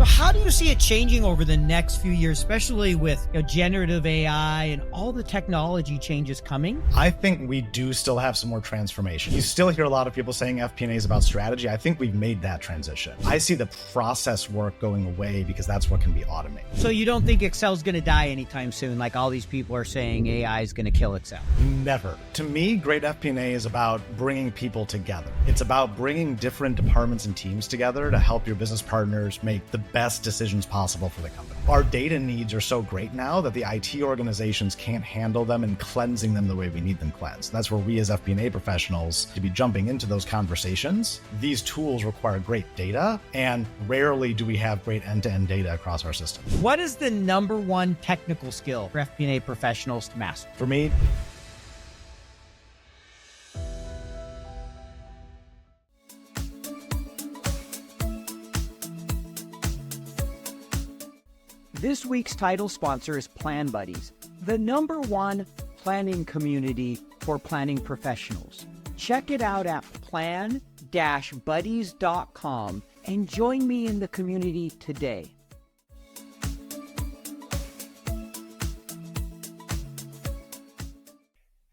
So how do you see it changing over the next few years, especially with generative AI and all the technology changes coming? I think we do still have some more transformation. You still hear a lot of people saying FP&A is about strategy. I think we've made that transition. I see the process work going away because that's what can be automated. So you don't think Excel's going to die anytime soon, like all these people are saying AI is going to kill Excel? Never. To me, great FP&A is about bringing people together. It's about bringing different departments and teams together to help your business partners make the best decisions possible for the company. Our data needs are so great now that the IT organizations can't handle them and cleansing them the way we need them cleansed. That's where we as FP&A professionals to be jumping into those conversations. These tools require great data, and rarely do we have great end-to-end data across our system. What is the number one technical skill for FP&A professionals to master? For me, This week's title sponsor is Plan Buddies, the number one planning community for planning professionals. Check it out at plan-buddies.com and join me in the community today.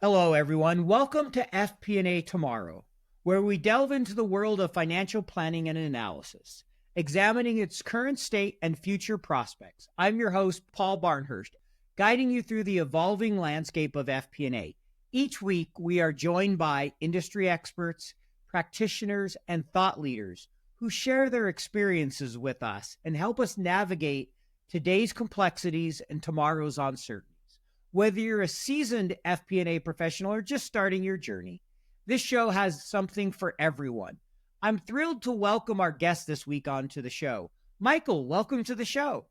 Hello, everyone. Welcome to FP&A Tomorrow, where we delve into the world of financial planning and analysis, examining its current state and future prospects. I'm your host, Paul Barnhurst, guiding you through the evolving landscape of FP&A. Each week, we are joined by industry experts, practitioners, and thought leaders who share their experiences with us and help us navigate today's complexities and tomorrow's uncertainties. Whether you're a seasoned FP&A professional or just starting your journey, this show has something for everyone. I'm thrilled to welcome our guest this week onto the show. Michael, welcome to the show.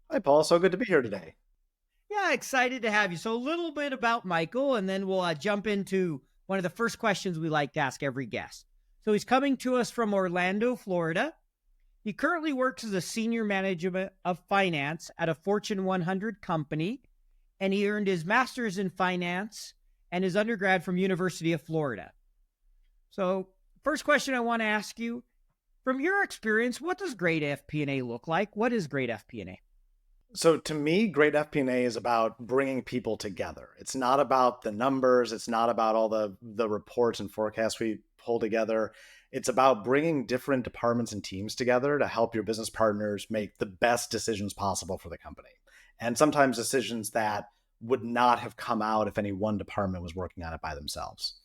hi Paul, so good to be here today. Yeah, excited to have you. So a little bit about Michael, and then we'll jump into one of the first questions we like to ask every guest. So he's coming to us from Orlando, Florida. He currently works as a senior manager of finance at a Fortune 100 company, and he earned his master's in finance and his undergrad from University of Florida. So first question I want to ask you, from your experience, what does great FP&A look like? What is great FP&A? So to me, great FP&A is about bringing people together. It's not about the numbers. It's not about all the reports and forecasts we pull together. It's about bringing different departments and teams together to help your business partners make the best decisions possible for the company. And sometimes decisions that would not have come out if any one department was working on it by themselves.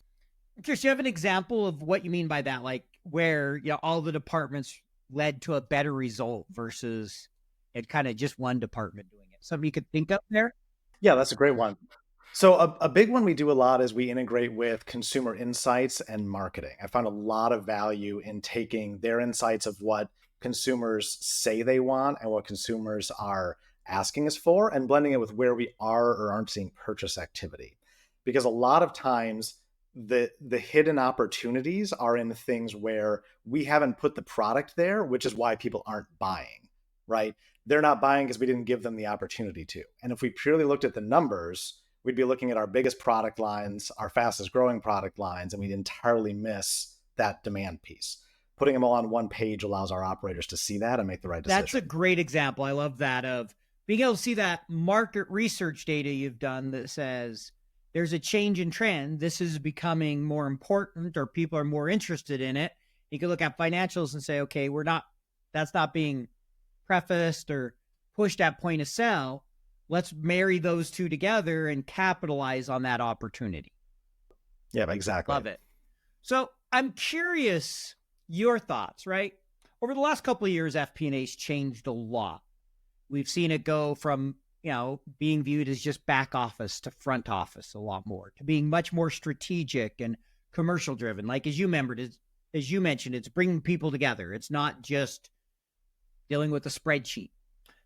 Chris, do you have an example of what you mean by that? Like where all the departments led to a better result versus it kind of just one department doing it? Something you could think of there? Yeah, that's a great one. So a big one we do a lot is we integrate with consumer insights and marketing. I found a lot of value in taking their insights of what consumers say they want and what consumers are asking us for and blending it with where we are or aren't seeing purchase activity. Because a lot of times the hidden opportunities are in things where we haven't put the product there, which is why people aren't buying, right? They're not buying because we didn't give them the opportunity to. And if we purely looked at the numbers, we'd be looking at our biggest product lines, our fastest growing product lines, and we'd entirely miss that demand piece. Putting them all on one page allows our operators to see that and make the right decision. That's a great example. I love that, of being able to see that market research data you've done that says there's a change in trend. This is becoming more important, or people are more interested in it. You can look at financials and say, okay, that's not being prefaced or pushed at point of sale. Let's marry those two together and capitalize on that opportunity. Yeah, exactly. Love it. So I'm curious your thoughts, right? Over the last couple of years, FP&A's changed a lot. We've seen it go from being viewed as just back office to front office a lot more, to being much more strategic and commercial driven. Like as you mentioned, it's bringing people together. It's not just dealing with a spreadsheet.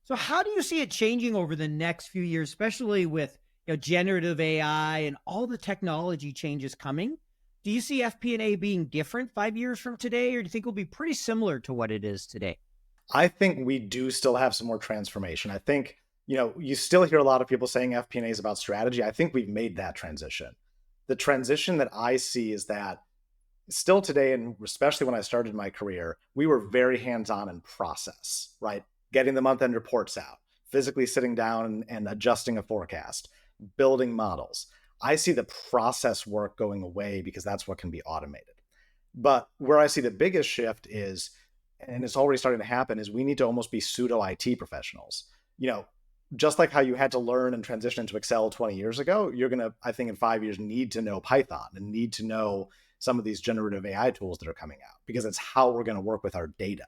So how do you see it changing over the next few years, especially with generative AI and all the technology changes coming? Do you see FP&A being different 5 years from today, or do you think it'll be pretty similar to what it is today? I think we do still have some more transformation. I think you still hear a lot of people saying FP&A is about strategy. I think we've made that transition. The transition that I see is that still today, and especially when I started my career, we were very hands-on in process, right? getting the month end reports out, physically sitting down and adjusting a forecast, building models. I see the process work going away because that's what can be automated. But where I see the biggest shift is, and it's already starting to happen, is we need to almost be pseudo IT professionals. You know, just like how you had to learn and transition into Excel 20 years ago, you're going to, I think in 5 years, need to know Python and need to know some of these generative AI tools that are coming out because it's how we're going to work with our data.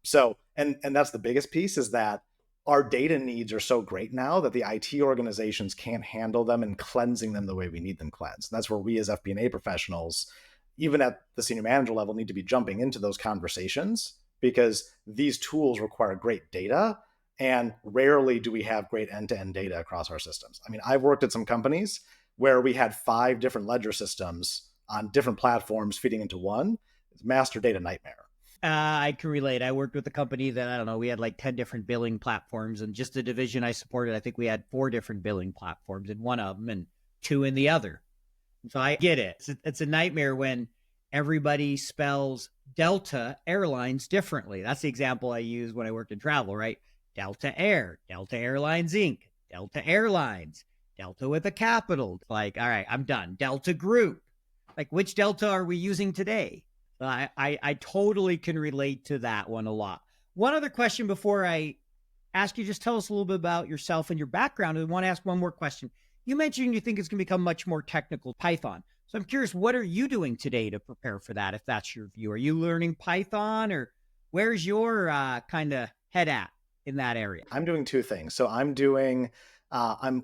So, and that's the biggest piece is that our data needs are so great now that the IT organizations can't handle them and cleansing them the way we need them cleansed. And that's where we as FP&A professionals, even at the senior manager level, need to be jumping into those conversations because these tools require great data. And rarely do we have great end-to-end data across our systems. I mean, I've worked at some companies where we had 5 different ledger systems on different platforms feeding into one. It's master data nightmare. I can relate. I worked with a company that, I don't know, we had like 10 different billing platforms, and just the division I supported, I think we had 4 different billing platforms in one of them and 2 in the other. So I get it. It's a nightmare when everybody spells Delta Airlines differently. That's the example I use when I worked in travel, right? Delta Air, Delta Airlines Inc., Delta Airlines, Delta with a capital. Like, all right, I'm done. Delta Group. Like, which Delta are we using today? I totally can relate to that one a lot. One other question before I ask you, just tell us a little bit about yourself and your background. And I want to ask one more question. You mentioned you think it's going to become much more technical, Python. So I'm curious, what are you doing today to prepare for that, if that's your view? Are you learning Python, or where's your kind of head at in that area? I'm doing 2 things. So I'm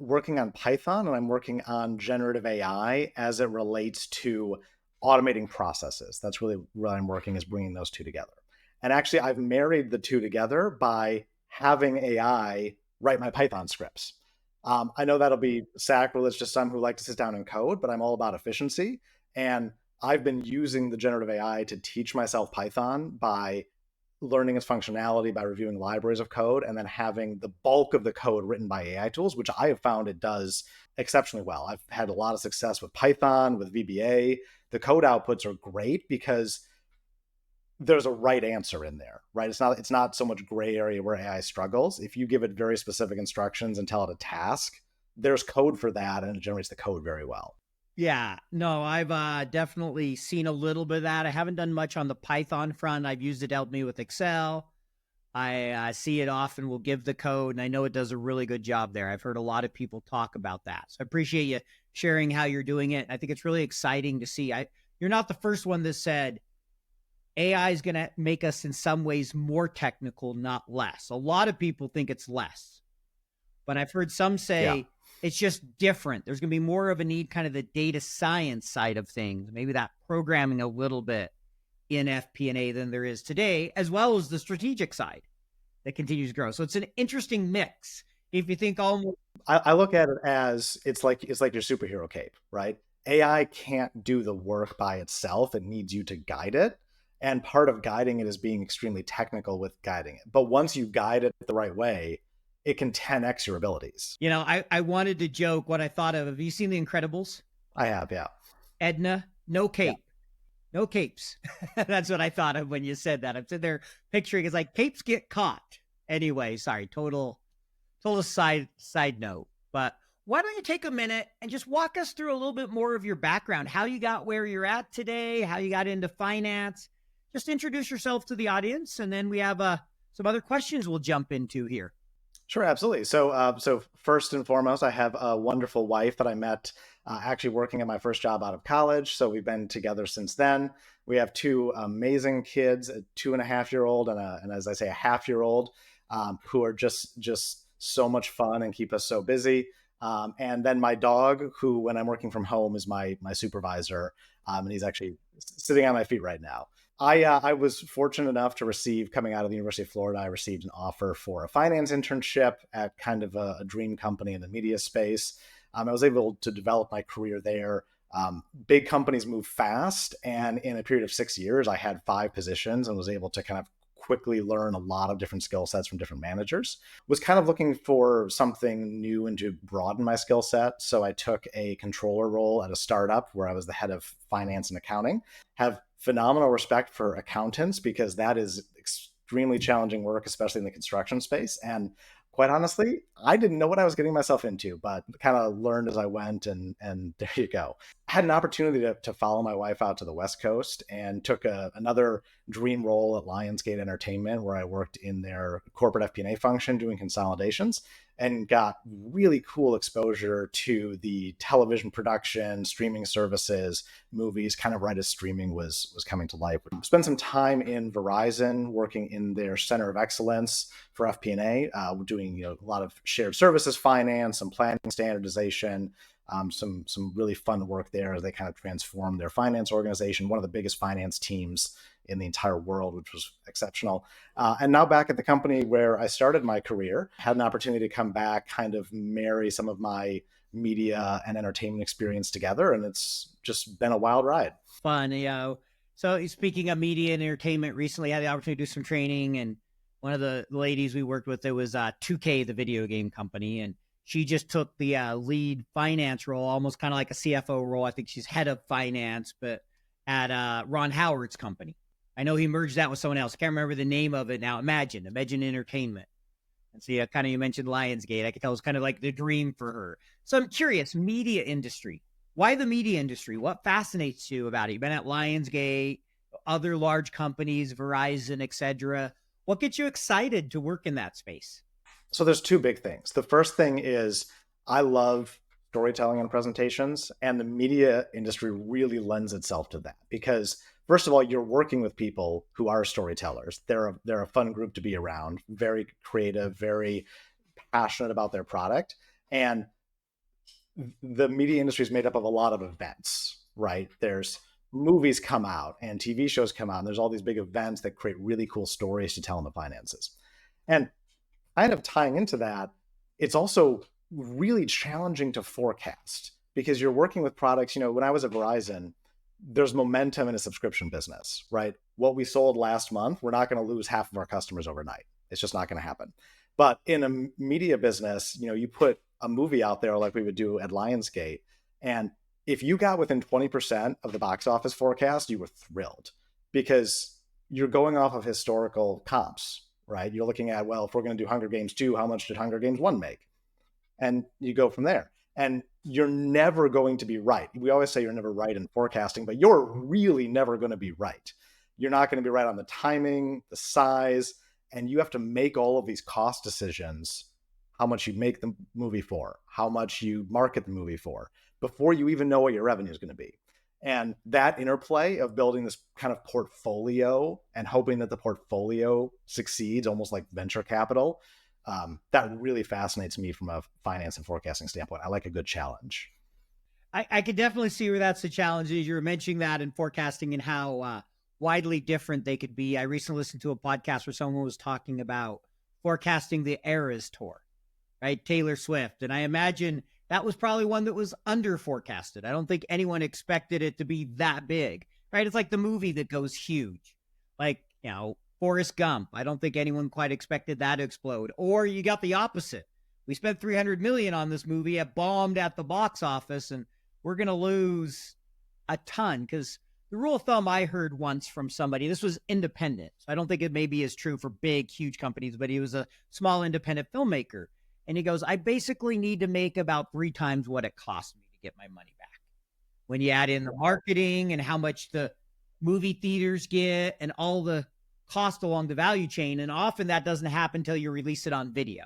working on Python and I'm working on generative AI as it relates to automating processes. That's really where I'm working, is bringing those 2 together. And actually, I've married the 2 together by having AI write my Python scripts. I know that'll be sacrilege to some who like to sit down and code, but I'm all about efficiency. And I've been using the generative AI to teach myself Python by learning its functionality, by reviewing libraries of code, and then having the bulk of the code written by AI tools, which I have found it does exceptionally well. I've had a lot of success with Python, with VBA. The code outputs are great because there's a right answer in there, right? It's not so much gray area where AI struggles. If you give it very specific instructions and tell it a task, there's code for that and it generates the code very well. Yeah, no, I've definitely seen a little bit of that. I haven't done much on the Python front. I've used it to help me with Excel. I see it often, will give the code, and I know it does a really good job there. I've heard a lot of people talk about that. So I appreciate you sharing how you're doing it. I think it's really exciting to see. You're not the first one that said AI is going to make us in some ways more technical, not less. A lot of people think it's less, but I've heard some Yeah. say it's just different. There's going to be more of a need, kind of the data science side of things, maybe that programming a little bit in FP&A than there is today, as well as the strategic side that continues to grow. So it's an interesting mix. If you think almost, I look at it as it's like your superhero cape, right? AI can't do the work by itself. It needs you to guide it. And part of guiding it is being extremely technical with guiding it. But once you guide it the right way, it can 10x your abilities. I wanted to joke what I thought of. Have you seen The Incredibles? I have, yeah. Edna, no Yeah. cape, no capes. That's what I thought of when you said that. I'm sitting there picturing it's like capes get caught. Anyway, sorry, total side note. But why don't you take a minute and just walk us through a little bit more of your background, how you got where you're at today, how you got into finance. Just introduce yourself to the audience, and then we have some other questions we'll jump into here. Sure, absolutely. So first and foremost, I have a wonderful wife that I met actually working at my first job out of college. So we've been together since then. We have 2 amazing kids, a 2.5-year old and as I say, a half-year-old, who are just so much fun and keep us so busy. And then my dog, who when I'm working from home is my supervisor, and he's actually sitting on my feet right now. I was fortunate enough to receive, coming out of the University of Florida, I received an offer for a finance internship at kind of a dream company in the media space. I was able to develop my career there. Big companies move fast, and in a period of 6 years, I had 5 positions and was able to kind of quickly learn a lot of different skill sets from different managers. Was kind of looking for something new and to broaden my skill set. So I took a controller role at a startup where I was the head of finance and accounting. Have phenomenal respect for accountants because that is extremely challenging work, especially in the construction space. And quite honestly, I didn't know what I was getting myself into, but kind of learned as I went. And there you go. I had an opportunity to follow my wife out to the West Coast and took another dream role at Lionsgate Entertainment, where I worked in their corporate FP&A function doing consolidations and got really cool exposure to the television production, streaming services, movies, kind of right as streaming was coming to life. Spent some time in Verizon working in their center of excellence for FP&A, doing a lot of shared services finance and planning standardization. Some really fun work there as they kind of transformed their finance organization, one of the biggest finance teams in the entire world, which was exceptional. And now back at the company where I started my career, had an opportunity to come back, kind of marry some of my media and entertainment experience together. And it's just been a wild ride. Fun, So speaking of media and entertainment, recently I had the opportunity to do some training, and one of the ladies we worked with, it was 2K, the video game company, and she just took the lead finance role, almost kind of like a CFO role. I think she's head of finance, but at Ron Howard's company. I know he merged that with someone else. I can't remember the name of it now. Imagine Entertainment. And so kind of you mentioned Lionsgate. I could tell it was kind of like the dream for her. So I'm curious, media industry. Why the media industry? What fascinates you about it? You've been at Lionsgate, other large companies, Verizon, etc. What gets you excited to work in that space? So there's two big things. The first thing is I love storytelling and presentations, and the media industry really lends itself to that because, first of all, you're working with people who are storytellers. They're a fun group to be around, very creative, very passionate about their product. And the media industry is made up of a lot of events, right? There's movies come out and TV shows come out, and there's all these big events that create really cool stories to tell in the finances. And kind of tying into that, it's also really challenging to forecast because you're working with products. When I was at Verizon, there's momentum in a subscription business, right? What we sold last month, we're not going to lose half of our customers overnight. It's just not going to happen. But in a media business, you put a movie out there like we would do at Lionsgate, and if you got within 20% of the box office forecast, you were thrilled because you're going off of historical comps, right? You're looking at, well, if we're going to do Hunger Games 2, how much did Hunger Games 1 make? And you go from there. And you're never going to be right. We always say you're never right in forecasting, but you're really never going to be right. You're not going to be right on the timing, the size, and you have to make all of these cost decisions, how much you make the movie for, how much you market the movie for, before you even know what your revenue is going to be. And that interplay of building this kind of portfolio and hoping that the portfolio succeeds, almost like venture capital, that really fascinates me from a finance and forecasting standpoint. I like a good challenge. I could definitely see where that's the challenge is. You were mentioning that in forecasting and how widely different they could be. I recently listened to a podcast where someone was talking about forecasting the Eras tour, right? Taylor Swift. And I imagine that was probably one that was under forecasted. I don't think anyone expected it to be that big, right? It's like the movie that goes huge, like, Forrest Gump. I don't think anyone quite expected that to explode. Or you got the opposite. We spent $300 million on this movie. It bombed at the box office, and we're going to lose a ton. Because the rule of thumb I heard once from somebody, this was independent. So I don't think it maybe is true for big, huge companies, but he was a small independent filmmaker. And he goes, I basically need to make about 3 times what it cost me to get my money back. When you add in the marketing and how much the movie theaters get and all the cost along the value chain. And often that doesn't happen until you release it on video.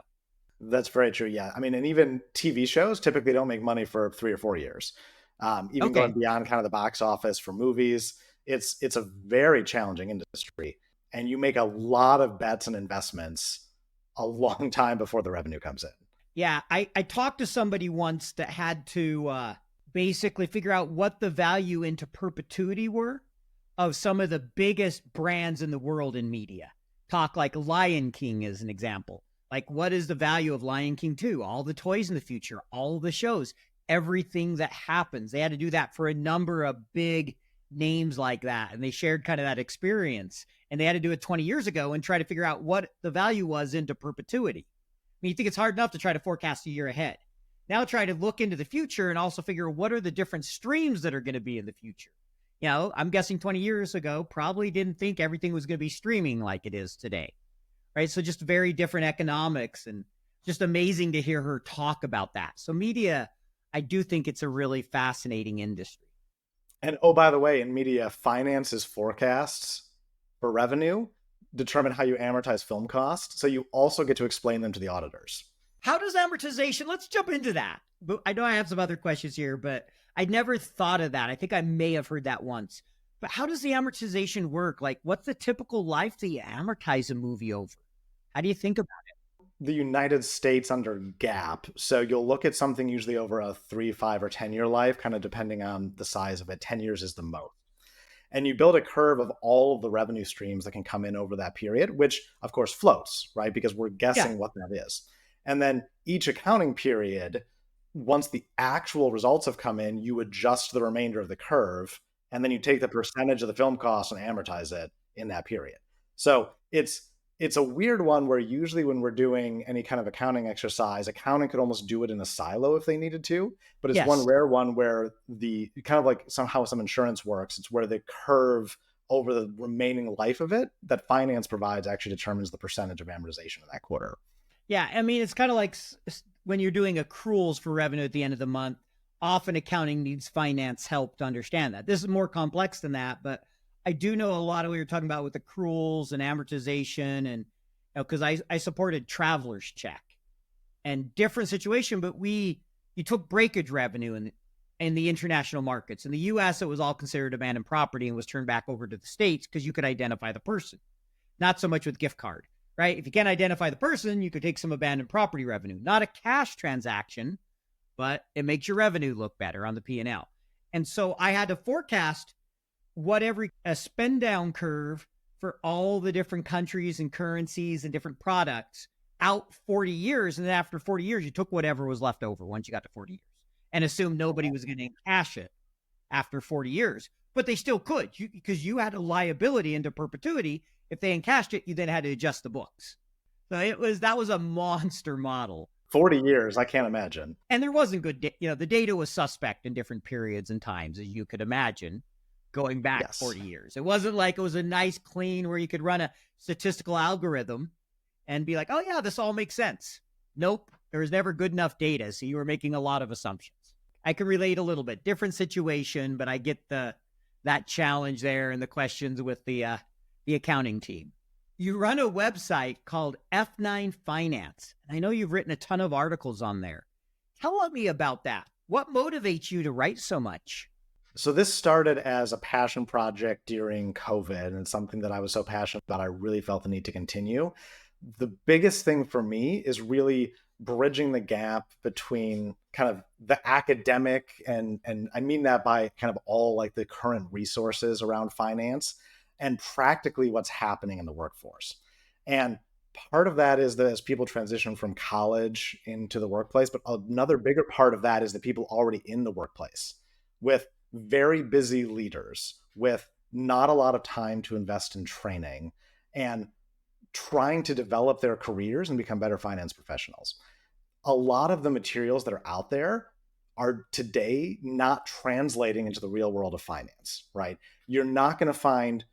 That's very true. Yeah. I mean, and even TV shows typically don't make money for 3 or 4 years. Even going beyond kind of the box office for movies, it's a very challenging industry. And you make a lot of bets and investments a long time before the revenue comes in. Yeah. I talked to somebody once that had to basically figure out what the value into perpetuity were of some of the biggest brands in the world in media. Talk like Lion King as an example. Like, what is the value of Lion King 2? All the toys in the future, all the shows, everything that happens. They had to do that for a number of big names like that. And they shared kind of that experience. And they had to do it 20 years ago and try to figure out what the value was into perpetuity. I mean, you think it's hard enough to try to forecast a year ahead. Now try to look into the future and also figure what are the different streams that are going to be in the future. I'm guessing 20 years ago, probably didn't think everything was going to be streaming like it is today. Right. So just very different economics, and just amazing to hear her talk about that. So media, I do think it's a really fascinating industry. And oh, by the way, in media, finances forecasts for revenue determine how you amortize film costs. So you also get to explain them to the auditors. How does amortization, let's jump into that. But I know I have some other questions here, but I never thought of that. I think I may have heard that once. But how does the amortization work? Like, what's the typical life that you amortize a movie over? How do you think about it? The United States under GAAP. So you'll look at something usually over a 3, 5, or 10-year life, kind of depending on the size of it. 10 years is the most. And you build a curve of all of the revenue streams that can come in over that period, which of course floats, right? Because we're guessing what that is. And then each accounting period, once the actual results have come in, you adjust the remainder of the curve, and then you take the percentage of the film cost and amortize it in that period. So it's a weird one where usually when we're doing any kind of accounting exercise, accounting could almost do it in a silo if they needed to, but it's one rare one where the kind of like somehow some insurance works. It's where the curve over the remaining life of it that finance provides actually determines the percentage of amortization in that quarter. Yeah, I mean, it's kind of like when you're doing accruals for revenue at the end of the month, often accounting needs finance help to understand that. This is more complex than that, but I do know a lot of what you're talking about with accruals and amortization, and because I supported Traveler's Check and different situation, but you took breakage revenue in the international markets. In the US, it was all considered abandoned property and was turned back over to the States because you could identify the person. Not so much with gift card, right? If you can't identify the person, you could take some abandoned property revenue. Not a cash transaction, but it makes your revenue look better on the P&L. And so I had to forecast a spend down curve for all the different countries and currencies and different products out 40 years. And then after 40 years, you took whatever was left over once you got to 40 years and assumed nobody was going to cash it after 40 years. But they still could, because you had a liability into perpetuity. If they encashed it, you then had to adjust the books. So that was a monster model. 40 years, I can't imagine. And there wasn't good, the data was suspect in different periods and times, as you could imagine, going back 40 years. It wasn't like it was a nice, clean, where you could run a statistical algorithm and be like, oh yeah, this all makes sense. Nope. There was never good enough data. So you were making a lot of assumptions. I can relate a little bit. Different situation, but I get that challenge there and the questions with the accounting team. You run a website called F9 Finance, and I know you've written a ton of articles on there. Tell me about that. What motivates you to write so much? So this started as a passion project during COVID, and it's something that I was so passionate about, I really felt the need to continue. The biggest thing for me is really bridging the gap between kind of the academic, and I mean that by kind of all like the current resources around finance, and practically what's happening in the workforce. And part of that is that as people transition from college into the workplace, but another bigger part of that is the people already in the workplace with very busy leaders, with not a lot of time to invest in training and trying to develop their careers and become better finance professionals. A lot of the materials that are out there are today not translating into the real world of finance, right? You're not going to find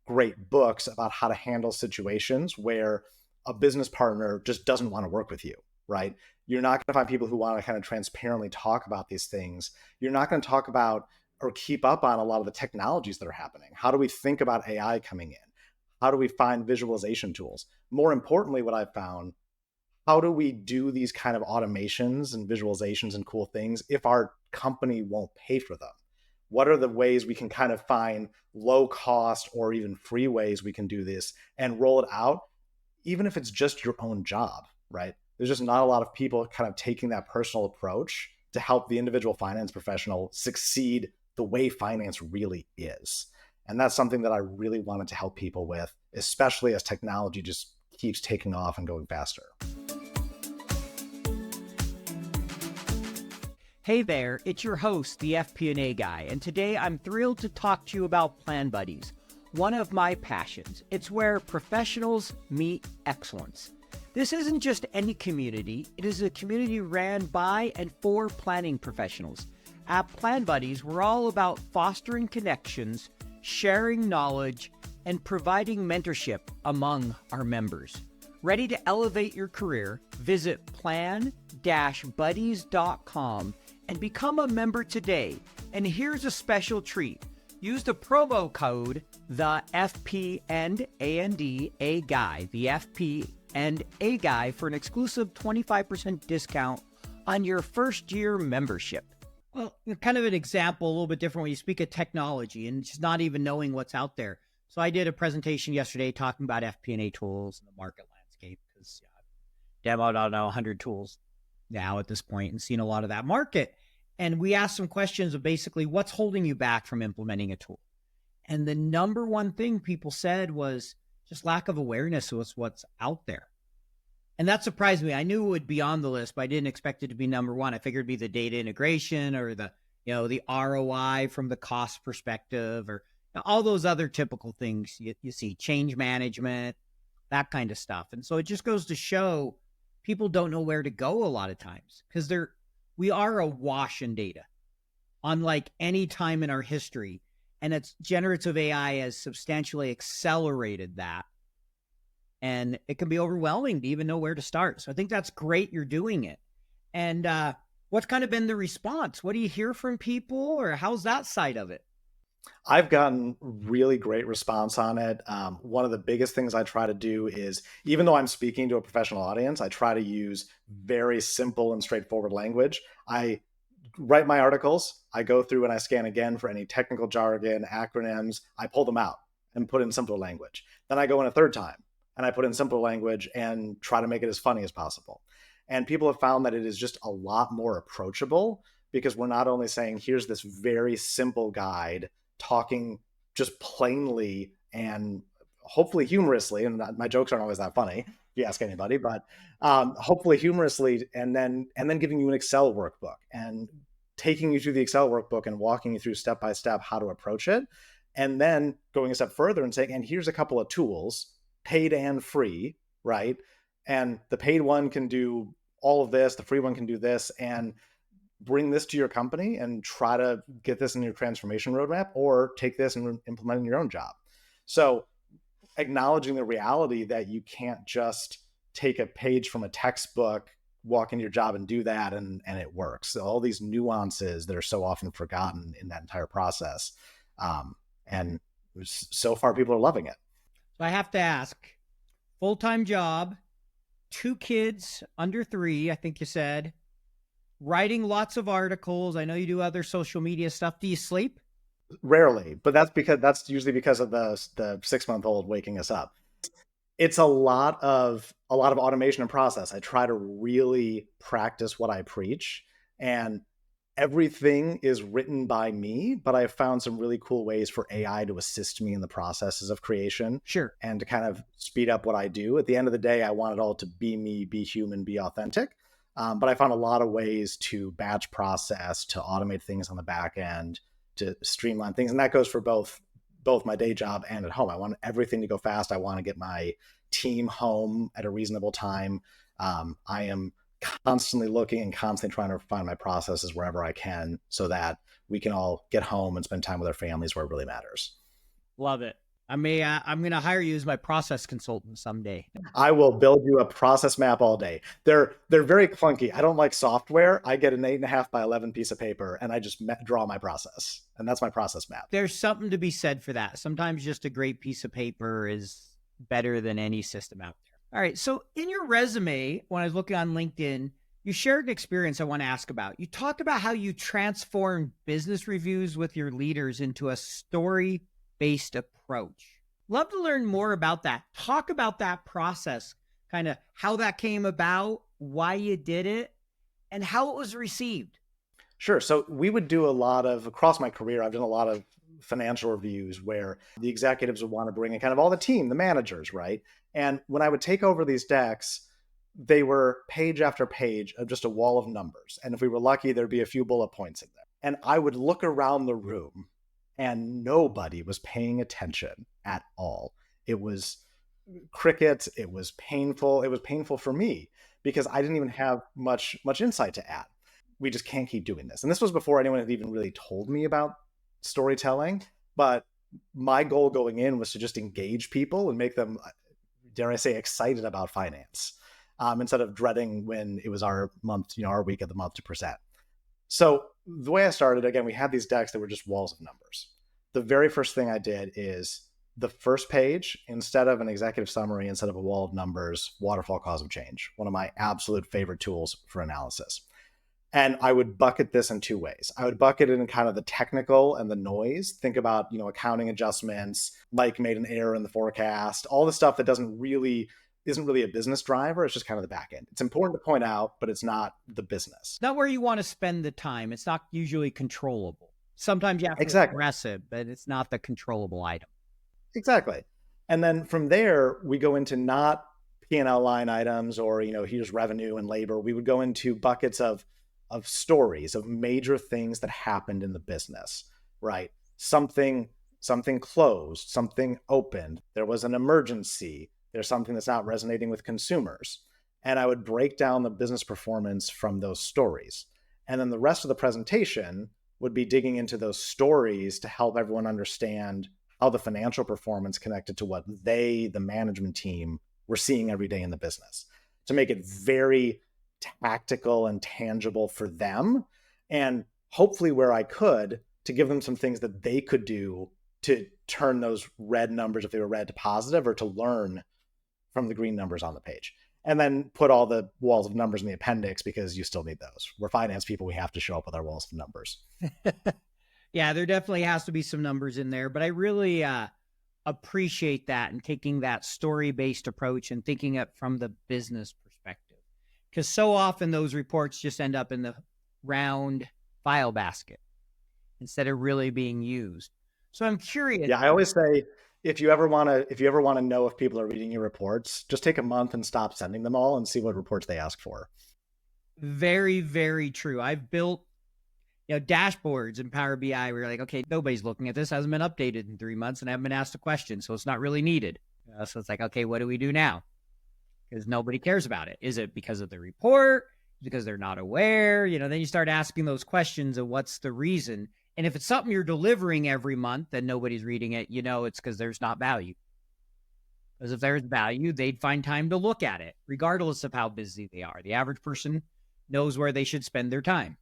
great books about how to handle situations where a business partner just doesn't want to work with you, right? You're not going to find people who want to kind of transparently talk about these things. You're not going to talk about or keep up on a lot of the technologies that are happening. How do we think about AI coming in? How do we find visualization tools? More importantly, what I've found, how do we do these kind of automations and visualizations and cool things if our company won't pay for them? What are the ways we can kind of find low cost or even free ways we can do this and roll it out, even if it's just your own job, right? There's just not a lot of people kind of taking that personal approach to help the individual finance professional succeed the way finance really is. And that's something that I really wanted to help people with, especially as technology just keeps taking off and going faster. Hey there, it's your host, the FP&A guy, and today I'm thrilled to talk to you about Plan Buddies, one of my passions. It's where professionals meet excellence. This isn't just any community, it is a community ran by and for planning professionals. At Plan Buddies, we're all about fostering connections, sharing knowledge, and providing mentorship among our members. Ready to elevate your career? Visit plan-buddies.com and become a member today. And here's a special treat. Use the promo code the FP&A guy, the FP&A guy, for an exclusive 25% discount on your first year membership. Well, kind of an example, a little bit different when you speak of technology and just not even knowing what's out there. So I did a presentation yesterday talking about FP&A tools and the market landscape because I've demoed, I don't know, 100 tools now at this point and seen a lot of that market. And we asked some questions of basically what's holding you back from implementing a tool. And the number one thing people said was just lack of awareness of what's out there. And that surprised me. I knew it would be on the list, but I didn't expect it to be number one. I figured it'd be the data integration or the ROI from the cost perspective or all those other typical things you see, change management, that kind of stuff. And so it just goes to show people don't know where to go a lot of times because we are awash in data, unlike any time in our history. And it's generative AI has substantially accelerated that. And it can be overwhelming to even know where to start. So I think that's great you're doing it. And what's kind of been the response? What do you hear from people, or how's that side of it? I've gotten really great response on it. One of the biggest things I try to do is, even though I'm speaking to a professional audience, I try to use very simple and straightforward language. I write my articles, I go through and I scan again for any technical jargon, acronyms. I pull them out and put in simple language. Then I go in a third time and I put in simple language and try to make it as funny as possible. And people have found that it is just a lot more approachable because we're not only saying, here's this very simple guide talking just plainly and hopefully humorously, and my jokes aren't always that funny if you ask anybody, but hopefully humorously, and then giving you an Excel workbook and taking you through the Excel workbook and walking you through step by step how to approach it, and then going a step further and saying, and here's a couple of tools, paid and free, right? And the paid one can do all of this, the free one can do this, and bring this to your company and try to get this in your transformation roadmap, or take this and implement it in your own job. So acknowledging the reality that you can't just take a page from a textbook, walk into your job and do that and it works. So all these nuances that are so often forgotten in that entire process. And so far people are loving it. So I have to ask, full-time job, 2 kids under 3, I think you said, writing lots of articles. I know you do other social media stuff. Do you sleep? Rarely, but that's usually because of the 6-month-old waking us up. It's a lot of automation and process. I try to really practice what I preach, and everything is written by me, but I've found some really cool ways for AI to assist me in the processes of creation. Sure. And to kind of speed up what I do. At the end of the day, I want it all to be me, be human, be authentic. But I found a lot of ways to batch process, to automate things on the back end, to streamline things. And that goes for both my day job and at home. I want everything to go fast. I want to get my team home at a reasonable time. I am constantly looking and constantly trying to refine my processes wherever I can so that we can all get home and spend time with our families where it really matters. Love it. I'm going to hire you as my process consultant someday. I will build you a process map all day. They're very clunky. I don't like software. I get an 8.5 by 11 piece of paper and I just draw my process, and that's my process map. There's something to be said for that. Sometimes just a great piece of paper is better than any system out there. All right. So in your resume, when I was looking on LinkedIn, you shared an experience I want to ask about. You talked about how you transformed business reviews with your leaders into a story-based approach. Love to learn more about that. Talk about that process, kind of how that came about, why you did it, and how it was received. Sure. So we would do across my career, I've done a lot of financial reviews where the executives would want to bring in kind of all the team, the managers, right? And when I would take over these decks, they were page after page of just a wall of numbers. And if we were lucky, there'd be a few bullet points in there. And I would look around the room and nobody was paying attention at all. It was crickets. It was painful. It was painful for me because I didn't even have much insight to add. we just can't keep doing this. And this was before anyone had even really told me about storytelling. But my goal going in was to just engage people and make them, dare I say, excited about finance, instead of dreading when it was our month, our week of the month to present. So the way I started, again, we had these decks that were just walls of numbers. The very first thing I did is the first page, instead of an executive summary, instead of a wall of numbers, waterfall cause of change, one of my absolute favorite tools for analysis. And I would bucket this in two ways. I would bucket it in kind of the technical and the noise. Think about, accounting adjustments, Mike made an error in the forecast, all the stuff that isn't really a business driver. It's just kind of the back end. It's important to point out, but it's not the business. Not where you want to spend the time. It's not usually controllable. Sometimes you have to Exactly. address it, but it's not the controllable item. Exactly. And then from there, we go into not P&L line items or, here's revenue and labor. We would go into buckets of stories, of major things that happened in the business, right? Something closed, something opened, there was an emergency, there's something that's not resonating with consumers. And I would break down the business performance from those stories. And then the rest of the presentation would be digging into those stories to help everyone understand how the financial performance connected to what they, the management team, were seeing every day in the business, to make it very tactical and tangible for them. And hopefully where I could, to give them some things that they could do to turn those red numbers, if they were red, to positive, or to learn from the green numbers on the page. And then put all the walls of numbers in the appendix, because you still need those. We're finance people. We have to show up with our walls of numbers. Yeah, there definitely has to be some numbers in there, but I really appreciate that and taking that story-based approach and thinking it from the business perspective. Because so often those reports just end up in the round file basket instead of really being used. So I'm curious. Yeah, I always say, if you ever want to know if people are reading your reports, just take a month and stop sending them all and see what reports they ask for. Very, very true. I've built dashboards in Power BI where you're like, okay, nobody's looking at this, hasn't been updated in 3 months, and I haven't been asked a question, so it's not really needed. So it's like, okay, what do we do now? Because nobody cares about it. Is it because of the report? Because they're not aware? Then you start asking those questions of what's the reason. And if it's something you're delivering every month and nobody's reading it, it's because there's not value. Because if there's value, they'd find time to look at it, regardless of how busy they are. The average person knows where they should spend their time.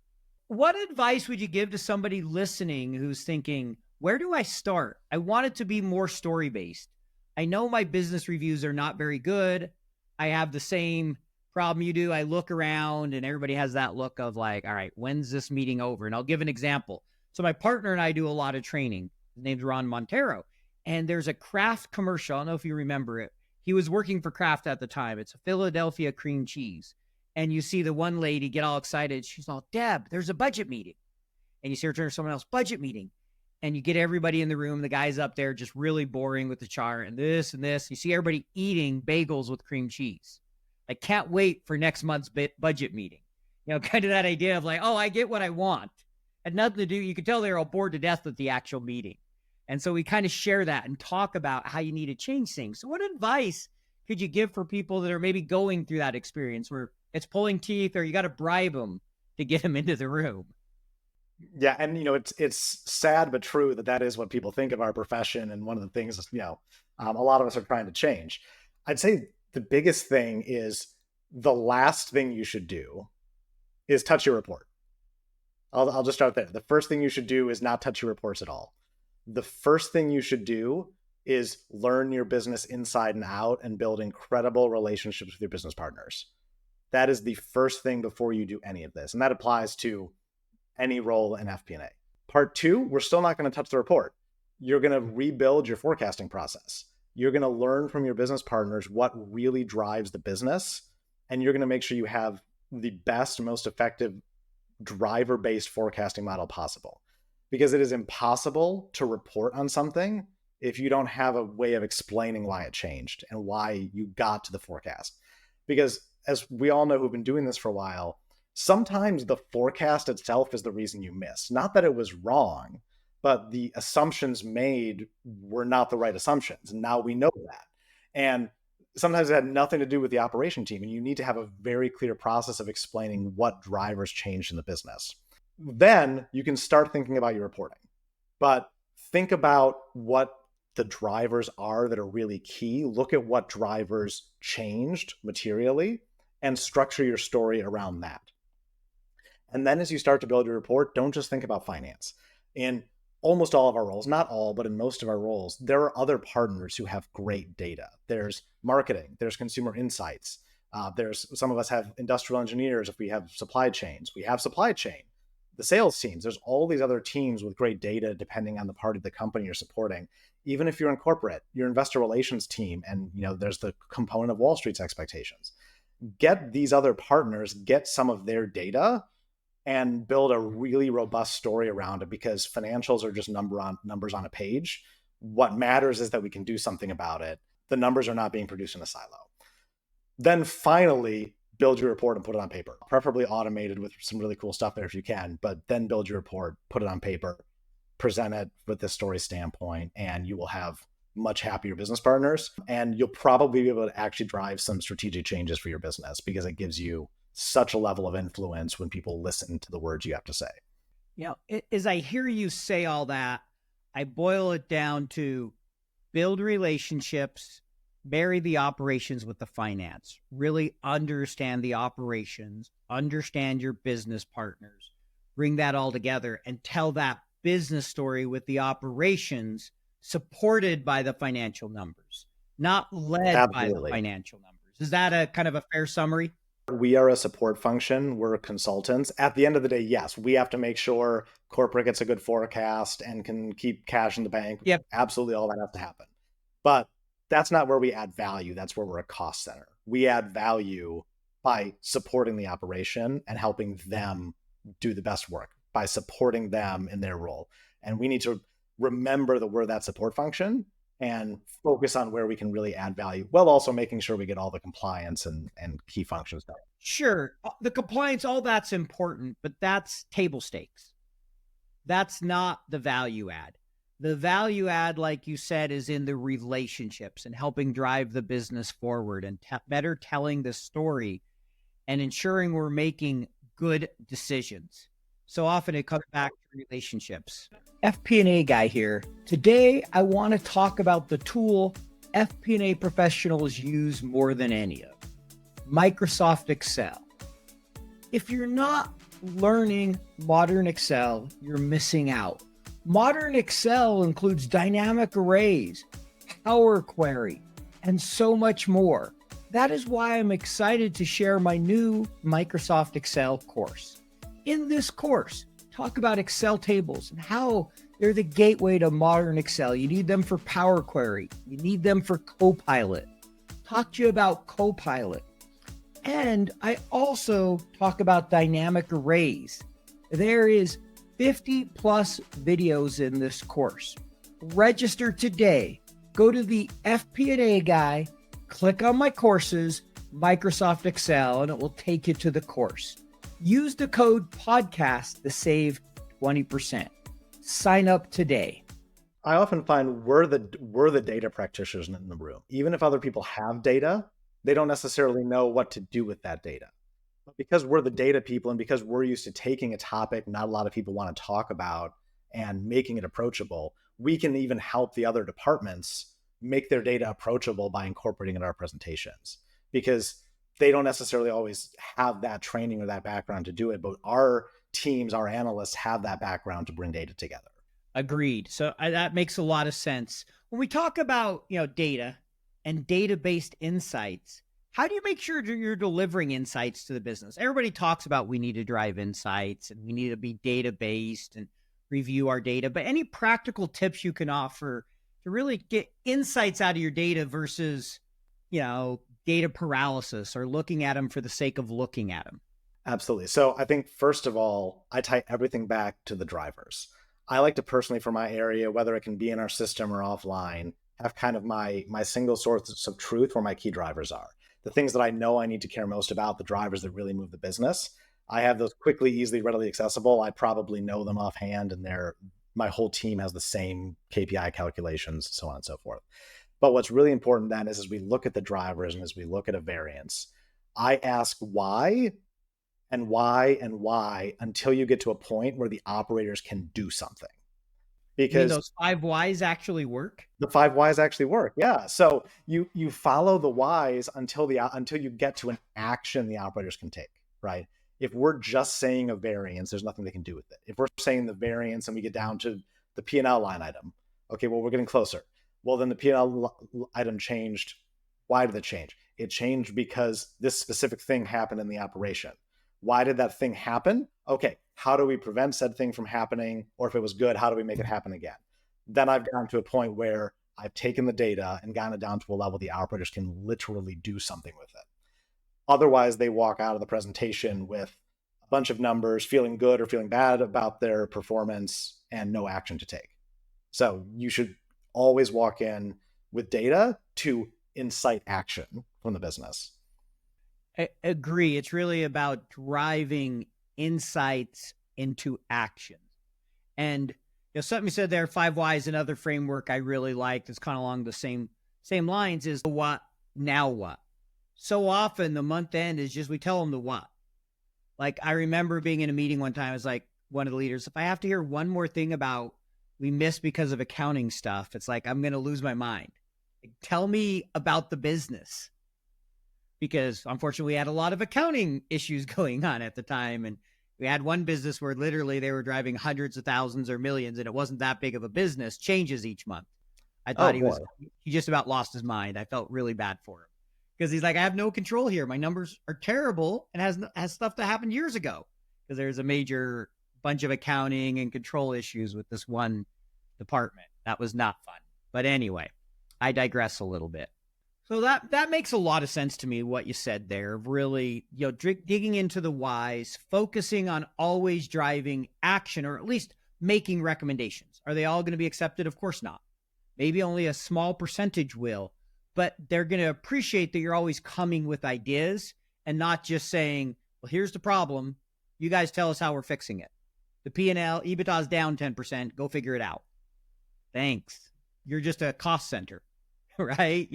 What advice would you give to somebody listening who's thinking, where do I start? I want it to be more story-based. I know my business reviews are not very good. I have the same problem you do. I look around and everybody has that look of like, all right, when's this meeting over? And I'll give an example. So my partner and I do a lot of training. His name's Ron Montero. And there's a Kraft commercial. I don't know if you remember it. He was working for Kraft at the time. It's a Philadelphia cream cheese. And you see the one lady get all excited. She's all, Deb, there's a budget meeting. And you see her turn to someone else, budget meeting. And you get everybody in the room. The guy's up there just really boring with the chart and this and this. You see everybody eating bagels with cream cheese. I can't wait for next month's budget meeting. Kind of that idea of like, oh, I get what I want. Had nothing to do. You could tell they're all bored to death with the actual meeting. And so we kind of share that and talk about how you need to change things. So what advice could you give for people that are maybe going through that experience where it's pulling teeth or you got to bribe them to get them into the room? Yeah. And, it's sad, but true that is what people think of our profession. And one of the things, a lot of us are trying to change. I'd say the biggest thing is the last thing you should do is touch your report. I'll just start there. The first thing you should do is not touch your reports at all. The first thing you should do is learn your business inside and out and build incredible relationships with your business partners. That is the first thing before you do any of this. And that applies to any role in FP&A. Part two, we're still not going to touch the report. You're going to rebuild your forecasting process. You're going to learn from your business partners what really drives the business. And you're going to make sure you have the best, most effective driver-based forecasting model possible. Because it is impossible to report on something if you don't have a way of explaining why it changed and why you got to the forecast. Because as we all know who've been doing this for a while, sometimes the forecast itself is the reason you missed. Not that it was wrong, but the assumptions made were not the right assumptions. And now we know that. And sometimes it had nothing to do with the operation team. And you need to have a very clear process of explaining what drivers changed in the business. Then you can start thinking about your reporting. But think about what the drivers are that are really key. Look at what drivers changed materially and structure your story around that. And then as you start to build your report, don't just think about finance. In almost all of our roles, not all, but in most of our roles, there are other partners who have great data. There's marketing, there's consumer insights. There's some of us have industrial engineers. If we have supply chains, we have supply chain. The sales teams, there's all these other teams with great data depending on the part of the company you're supporting. Even if you're in corporate, your investor relations team, and there's the component of Wall Street's expectations. Get these other partners, get some of their data, and build a really robust story around it, because financials are just numbers on a page. What matters is that we can do something about it. The numbers are not being produced in a silo. Then finally, build your report and put it on paper, preferably automated with some really cool stuff there if you can, but then build your report, put it on paper, present it with this story standpoint, and you will have much happier business partners. And you'll probably be able to actually drive some strategic changes for your business, because it gives you such a level of influence when people listen to the words you have to say. As I hear you say all that, I boil it down to build relationships, marry the operations with the finance, really understand the operations, understand your business partners, bring that all together and tell that business story with the operations supported by the financial numbers, not led Absolutely. by the financial numbers. Is that a kind of a fair summary? We are a support function. We're consultants. At the end of the day, yes, we have to make sure corporate gets a good forecast and can keep cash in the bank. Yep. Absolutely, all that has to happen. But that's not where we add value. That's where we're a cost center. We add value by supporting the operation and helping them do the best work, by supporting them in their role. And we need to remember that we're that support function and focus on where we can really add value, while also making sure we get all the compliance and key functions done. Sure. The compliance, all that's important, but that's table stakes. That's not the value add. The value add, like you said, is in the relationships and helping drive the business forward and better telling the story and ensuring we're making good decisions. So often it comes back to relationships. FP&A guy here. Today, I want to talk about the tool FP&A professionals use more than any of, Microsoft Excel. If you're not learning modern Excel, you're missing out. Modern Excel includes dynamic arrays, Power Query, and so much more. That is why I'm excited to share my new Microsoft Excel course. In this course, talk about Excel tables and how they're the gateway to modern Excel. You need them for Power Query. You need them for Copilot. Talk to you about Copilot. And I also talk about dynamic arrays. There is 50 plus videos in this course. Register today. Go to the FP&A guy, click on my courses, Microsoft Excel, and it will take you to the course. Use the code podcast to save 20%. Sign up today. I often find we're the data practitioners in the room. Even if other people have data, they don't necessarily know what to do with that data. But because we're the data people, and because we're used to taking a topic not a lot of people want to talk about and making it approachable, we can even help the other departments make their data approachable by incorporating it in our presentations, because they don't necessarily always have that training or that background to do it, but our teams, our analysts have that background to bring data together. Agreed. So that makes a lot of sense. When we talk about, data and data-based insights, how do you make sure you're delivering insights to the business? Everybody talks about we need to drive insights and we need to be data-based and review our data, but any practical tips you can offer to really get insights out of your data versus, data paralysis or looking at them for the sake of looking at them? Absolutely. So I think, first of all, I tie everything back to the drivers. I like to personally, for my area, whether it can be in our system or offline, have kind of my single source of truth where my key drivers are. The things that I know I need to care most about, the drivers that really move the business. I have those quickly, easily, readily accessible. I probably know them offhand, and my whole team has the same KPI calculations, so on and so forth. But what's really important then is as we look at the drivers and as we look at a variance, I ask why and why and why until you get to a point where the operators can do something. You mean Because those 5 whys actually work? the 5 whys actually work. Yeah. So you follow the whys until you get to an action the operators can take, right? If we're just saying a variance, there's nothing they can do with it. If we're saying the variance and we get down to the P&L line item, okay, well, we're getting closer. Well, then the P&L item changed. Why did it change? It changed because this specific thing happened in the operation. Why did that thing happen? Okay, how do we prevent said thing from happening? Or if it was good, how do we make it happen again? Then I've gotten to a point where I've taken the data and gotten it down to a level the operators can literally do something with it. Otherwise, they walk out of the presentation with a bunch of numbers, feeling good or feeling bad about their performance and no action to take. So you should always walk in with data to incite action from the business. I agree. It's really about driving insights into action. And something you said there, 5 whys, another framework I really like that's kind of along the same lines is the what, now what. So often the month end is just we tell them the what. Like I remember being in a meeting one time, I was like one of the leaders, if I have to hear one more thing about we missed because of accounting stuff, it's like I'm going to lose my mind. Like, tell me about the business. Because unfortunately we had a lot of accounting issues going on at the time. And we had one business where literally they were driving hundreds of thousands or millions, and it wasn't that big of a business, changes each month. I Oh thought boy. he just about lost his mind. I felt really bad for him because he's like, I have no control here. My numbers are terrible and has stuff that happened years ago because there's a major bunch of accounting and control issues with this one department. That was not fun. But anyway, I digress a little bit. So that makes a lot of sense to me, what you said there, really, digging into the whys, focusing on always driving action, or at least making recommendations. Are they all going to be accepted? Of course not. Maybe only a small percentage will, but they're going to appreciate that you're always coming with ideas and not just saying, well, here's the problem. You guys tell us how we're fixing it. The P&L, EBITDA is down 10%. Go figure it out. Thanks. You're just a cost center. Right?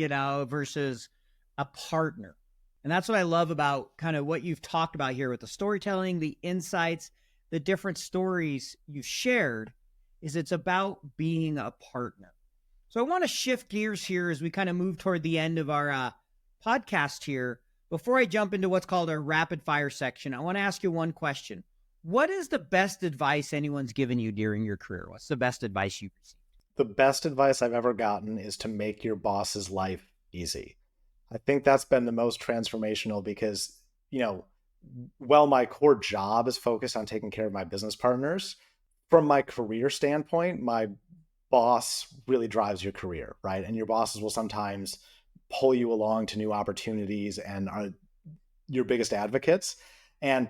Versus a partner. And that's what I love about kind of what you've talked about here with the storytelling, the insights, the different stories you've shared, is it's about being a partner. So I want to shift gears here as we kind of move toward the end of our podcast here. Before I jump into what's called our rapid fire section, I want to ask you one question. What is the best advice anyone's given you during your career? What's the best advice you've received? The best advice I've ever gotten is to make your boss's life easy. I think that's been the most transformational because, while my core job is focused on taking care of my business partners, from my career standpoint, my boss really drives your career, right? And your bosses will sometimes pull you along to new opportunities and are your biggest advocates. And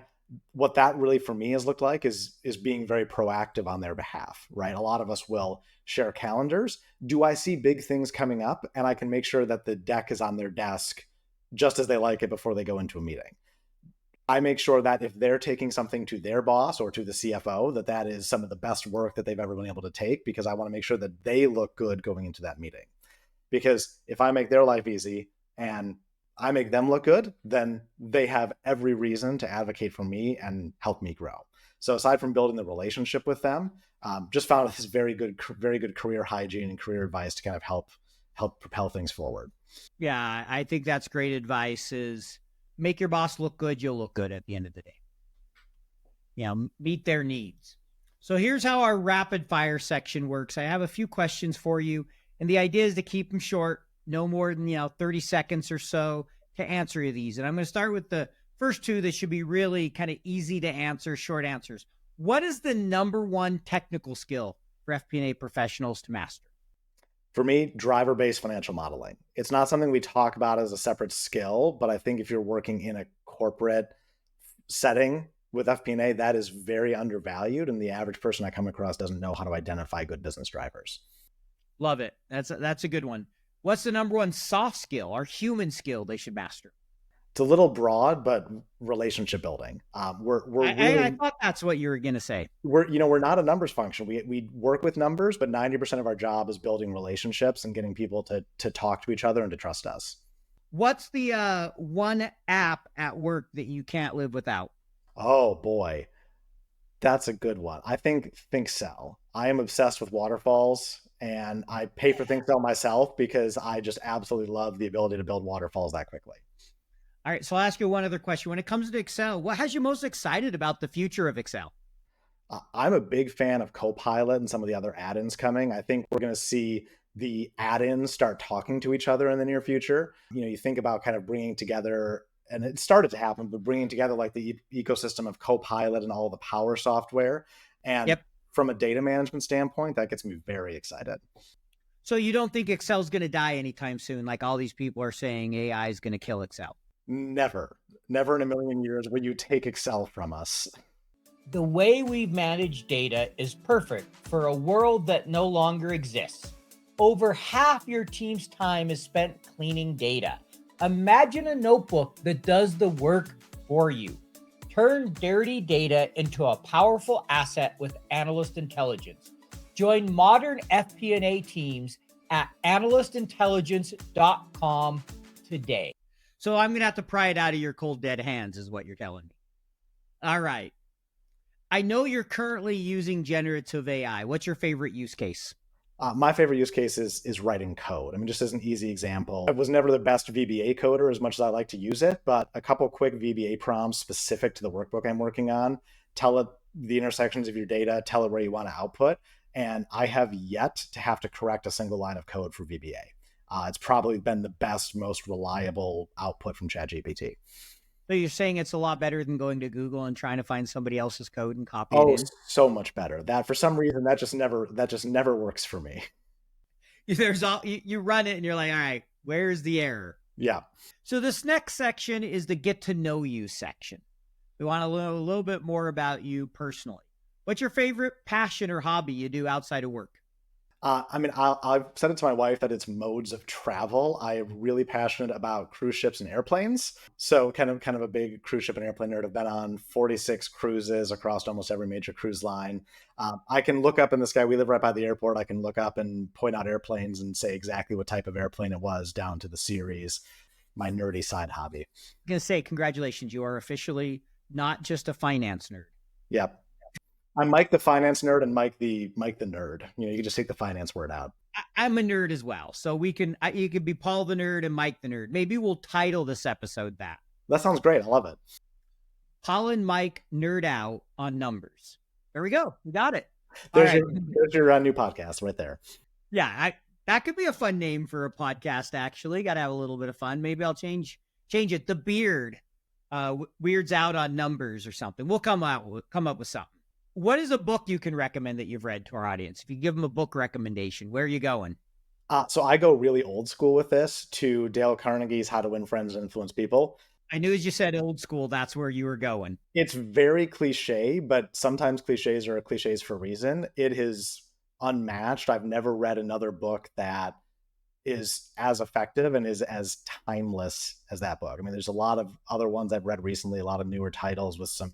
what that really for me has looked like is being very proactive on their behalf, right? A lot of us will share calendars. Do I see big things coming up? And I can make sure that the deck is on their desk just as they like it before they go into a meeting. I make sure that if they're taking something to their boss or to the CFO, that is some of the best work that they've ever been able to take, because I want to make sure that they look good going into that meeting. Because if I make their life easy and I make them look good, then they have every reason to advocate for me and help me grow. So aside from building the relationship with them, just found this very good career hygiene and career advice to kind of help propel things forward. Yeah, I think that's great advice is make your boss look good. You'll look good at the end of the day. Meet their needs. So here's how our rapid fire section works. I have a few questions for you, and the idea is to keep them short, no more than 30 seconds or so to answer these. And I'm going to start with the first two that should be really kind of easy to answer, short answers. What is the number one technical skill for FP&A professionals to master? For me, driver-based financial modeling. It's not something we talk about as a separate skill, but I think if you're working in a corporate setting with FP&A, that is very undervalued, and the average person I come across doesn't know how to identify good business drivers. Love it. That's a good one. What's the number one soft skill or human skill they should master? It's a little broad, but relationship building. We're I really thought that's what you were going to say. we're not a numbers function. We work with numbers, but 90% of our job is building relationships and getting people to talk to each other and to trust us. What's the one app at work that you can't live without? Oh boy, that's a good one. I think ThinkCell. I am obsessed with waterfalls, and I pay for ThinkCell myself because I just absolutely love the ability to build waterfalls that quickly. All right, so I'll ask you one other question. When it comes to Excel, what has you most excited about the future of Excel? I'm a big fan of Copilot and some of the other add-ins coming. I think we're going to see the add-ins start talking to each other in the near future. You think about kind of bringing together, and it started to happen, but bringing together like the ecosystem of Copilot and all the Power software. And Yep. from a data management standpoint, that gets me very excited. So you don't think Excel's going to die anytime soon? Like all these people are saying AI is going to kill Excel. Never, never in a million years will you take Excel from us. The way we've managed data is perfect for a world that no longer exists. Over half your team's time is spent cleaning data. Imagine a notebook that does the work for you. Turn dirty data into a powerful asset with analyst intelligence. Join modern FP&A teams at analystintelligence.com today. So I'm going to have to pry it out of your cold, dead hands, is what you're telling me. All right. I know you're currently using generative AI. What's your favorite use case? My favorite use case is writing code. I mean, just as an easy example, I was never the best VBA coder as much as I like to use it, but a couple quick VBA prompts specific to the workbook I'm working on, tell it the intersections of your data, tell it where you want to output. And I have yet to have to correct a single line of code for VBA. It's probably been the best, most reliable output from ChatGPT. So you're saying it's a lot better than going to Google and trying to find somebody else's code and copy it Oh, in? so much better. That for some reason that just never works for me. There's all you run it and you're like, all right, where's the error? Yeah. So this next section is the get to know you section. We want to know a little bit more about you personally. What's your favorite passion or hobby you do outside of work? I've said it to my wife that it's modes of travel. I'm really passionate about cruise ships and airplanes. So kind of a big cruise ship and airplane nerd. I've been on 46 cruises across almost every major cruise line. I can look up in the sky. We live right by the airport. I can look up and point out airplanes and say exactly what type of airplane it was down to the series. My nerdy side hobby. I'm going to say, congratulations. You are officially not just a finance nerd. Yep. I'm Mike the finance nerd and Mike the nerd. You can just take the finance word out. I'm a nerd as well. So you could be Paul the nerd and Mike the nerd. Maybe we'll title this episode that. That sounds great. I love it. Paul and Mike nerd out on numbers. There we go. We got it. There's your new podcast right there. Yeah, that could be a fun name for a podcast. Actually, got to have a little bit of fun. Maybe I'll change it. The Beard weirds out on numbers or something. We'll come up with something. What is a book you can recommend that you've read to our audience? If you give them a book recommendation, where are you going? So I go really old school with this to Dale Carnegie's How to Win Friends and Influence People. I knew as you said old school, that's where you were going. It's very cliche, but sometimes cliches are cliches for a reason. It is unmatched. I've never read another book that is as effective and is as timeless as that book. I mean, there's a lot of other ones I've read recently, a lot of newer titles with some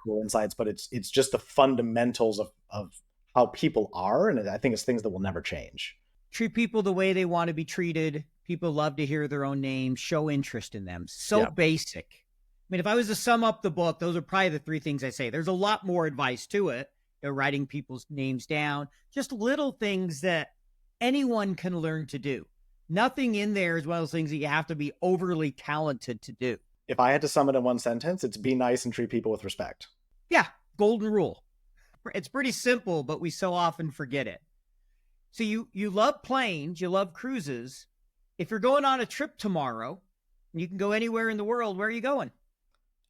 cool insights, but it's just the fundamentals of how people are. And I think it's things that will never change. Treat people the way they want to be treated. People love to hear their own names, show interest in them. Basic. I mean, if I was to sum up the book, those are probably the three things I say. There's a lot more advice to it. They're writing people's names down, just little things that anyone can learn to do. Nothing in there is one of those things that you have to be overly talented to do. If I had to sum it in one sentence, it's be nice and treat people with respect. Yeah, golden rule. It's pretty simple, but we so often forget it. So you love planes, you love cruises. If you're going on a trip tomorrow, you can go anywhere in the world. Where are you going?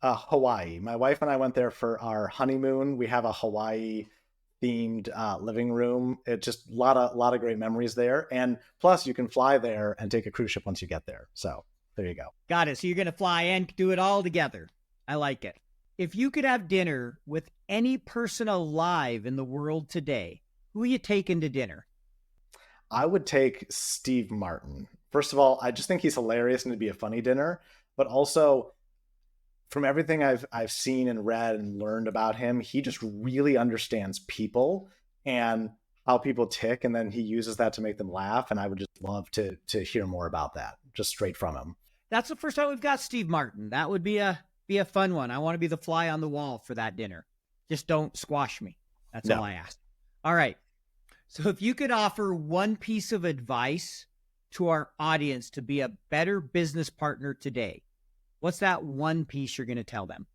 Hawaii. My wife and I went there for our honeymoon. We have a Hawaii themed living room. It's just a lot of great memories there. And plus you can fly there and take a cruise ship once you get there. So there you go. Got it. So you're going to fly and do it all together. I like it. If you could have dinner with any person alive in the world today, who are you taking to dinner? I would take Steve Martin. First of all, I just think he's hilarious and it'd be a funny dinner. but also from everything I've seen and read and learned about him, he just really understands people and how people tick, and then he uses that to make them laugh. And I would just love to hear more about that, just straight from him. That's the first time we've got Steve Martin. That would be a fun one. I want to be the fly on the wall for that dinner. Just don't squash me. That's all I ask. All right. So if you could offer one piece of advice to our audience to be a better business partner today, what's that one piece you're going to tell them?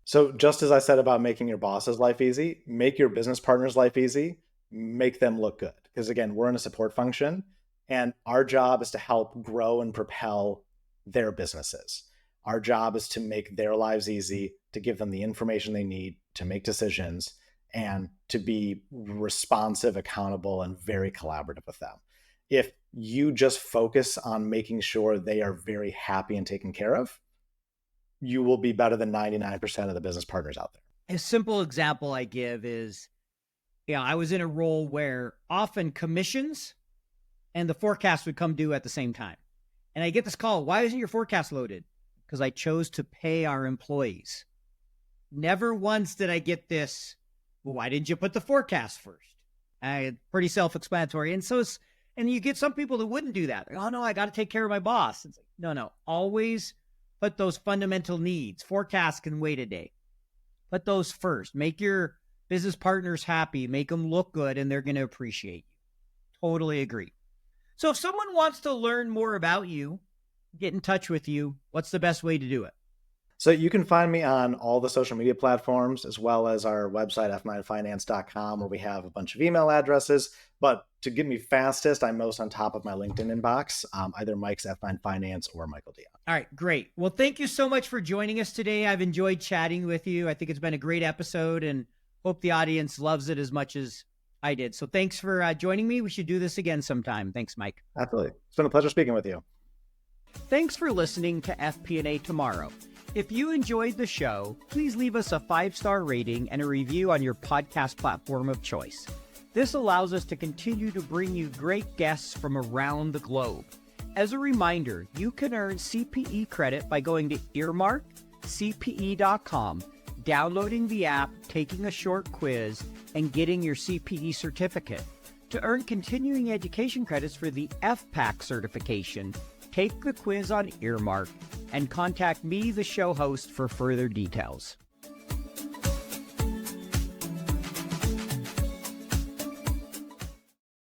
So just as I said about making your boss's life easy, make your business partner's life easy, make them look good. Because again, we're in a support function and our job is to help grow and propel their businesses. Our job is to make their lives easy, to give them the information they need to make decisions, and to be responsive, accountable, and very collaborative with them. If you just focus on making sure they are very happy and taken care of, you will be better than 99% of the business partners out there. A simple example I give is, I was in a role where often commissions and the forecast would come due at the same time. And I get this call, why isn't your forecast loaded? Because I chose to pay our employees. Never once did I get this, well, why didn't you put the forecast first? Pretty self-explanatory. And you get some people that wouldn't do that. Oh, no, I got to take care of my boss. It's like, no, always put those fundamental needs. Forecasts can wait a day. Put those first. Make your business partners happy. Make them look good, and they're going to appreciate you. Totally agree. So if someone wants to learn more about you, get in touch with you, what's the best way to do it? So you can find me on all the social media platforms, as well as our website, f9finance.com, where we have a bunch of email addresses. But to get me fastest, I'm most on top of my LinkedIn inbox, either Mike's F9 Finance or Michael Dion. All right, great. Well, thank you so much for joining us today. I've enjoyed chatting with you. I think it's been a great episode and hope the audience loves it as much as I did. So thanks for joining me. We should do this again sometime. Thanks, Mike. Absolutely. It's been a pleasure speaking with you. Thanks for listening to FP&A Tomorrow. If you enjoyed the show, please leave us a 5-star rating and a review on your podcast platform of choice. This allows us to continue to bring you great guests from around the globe. As a reminder, you can earn CPE credit by going to earmarkcpe.com, downloading the app, taking a short quiz, and getting your CPE certificate. To earn continuing education credits for the FPAC certification, take the quiz on Earmark and contact me, the show host, for further details.